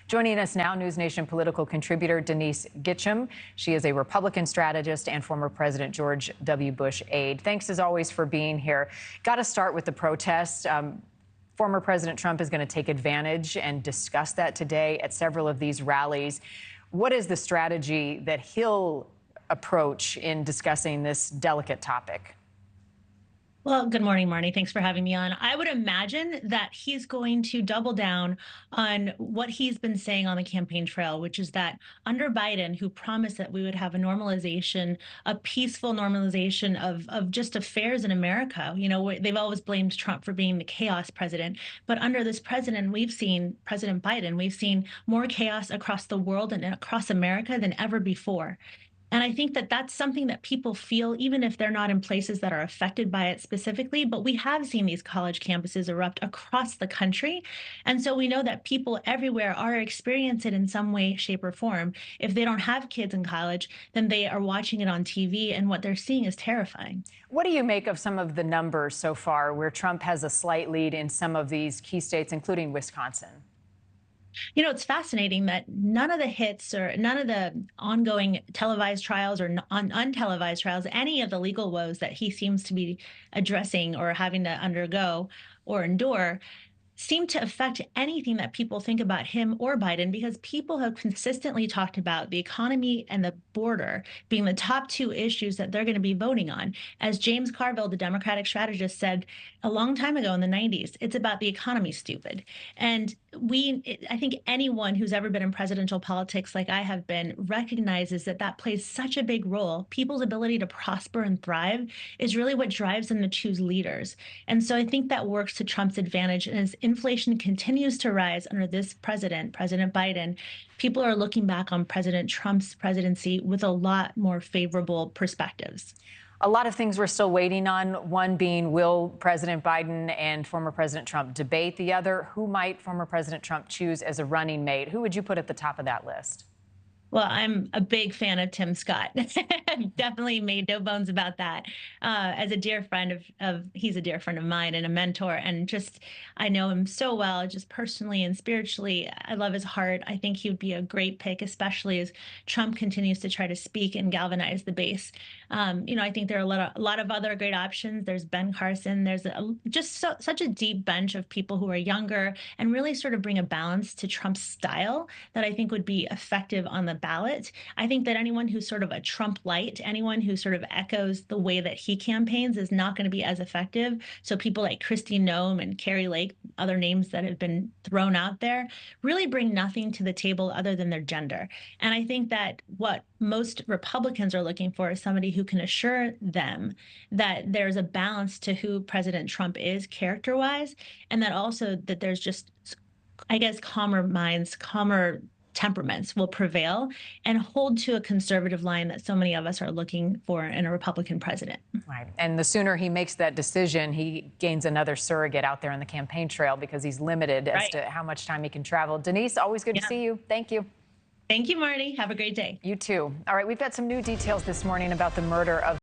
Joining us now, NewsNation political contributor Denise Gitsham. She is a Republican strategist and former President George W. Bush aide. Thanks, as always, for being here. Got to start with the protests. Former President Trump is going to take advantage and discuss that today at several of these rallies. What is the strategy that he'll approach in discussing this delicate topic? Well, good morning, Marnie. Thanks for having me on. I would imagine that he's going to double down on what he's been saying on the campaign trail, which is that under Biden, who promised that we would have a normalization, a peaceful normalization of just affairs in America. You know, they've always blamed Trump for being the chaos president. But under this president, President Biden, we've seen more chaos across the world and across America than ever before. And I think that that's something that people feel, even if they're not in places that are affected by it specifically. But we have seen these college campuses erupt across the country. And so we know that people everywhere are experiencing it in some way, shape, or form. If they don't have kids in college, then they are watching it on TV. And what they're seeing is terrifying. What do you make of some of the numbers so far where Trump has a slight lead in some of these key states, including Wisconsin? You know, it's fascinating that none of the hits or none of the ongoing televised trials or untelevised trials, any of the legal woes that he seems to be addressing or having to undergo or endure, seem to affect anything that people think about him or Biden, because people have consistently talked about the economy and the border being the top two issues that they're going to be voting on. As James Carville, the Democratic strategist, said a long time ago in the 90s, it's about the economy, stupid. And I think anyone who's ever been in presidential politics like I have been recognizes that that plays such a big role. People's ability to prosper and thrive is really what drives them to choose leaders. And so I think that works to Trump's advantage. And as inflation continues to rise under this president, President Biden, people are looking back on President Trump's presidency with a lot more favorable perspectives. A lot of things we're still waiting on, one being, will President Biden and former President Trump debate? The other, who might former President Trump choose as a running mate? Who would you put at the top of that list? Well, I'm a big fan of Tim Scott. Definitely made no bones about that. As a dear friend he's a dear friend of mine and a mentor, and just, I know him so well, just personally and spiritually. I love his heart. I think he would be a great pick, especially as Trump continues to try to speak and galvanize the base. You know, I think there are a lot of other great options. There's Ben Carson. There's such a deep bench of people who are younger and really sort of bring a balance to Trump's style that I think would be effective on the ballot. I think that anyone who's sort of a Trump light, anyone who sort of echoes the way that he campaigns, is not going to be as effective. So people like Kristi Noem and Carrie Lake, other names that have been thrown out there, really bring nothing to the table other than their gender. And I think that what most Republicans are looking for is somebody who can assure them that there's a balance to who President Trump is character-wise, and that also that there's just, I guess, calmer minds, calmer temperaments will prevail and hold to a conservative line that so many of us are looking for in a Republican president. Right. And the sooner he makes that decision, he gains another surrogate out there on the campaign trail, because he's limited as to how much time he can travel. Denise, always good to see you. Thank you. Thank you, Marty. Have a great day. You too. All right, we've got some new details this morning about the murder of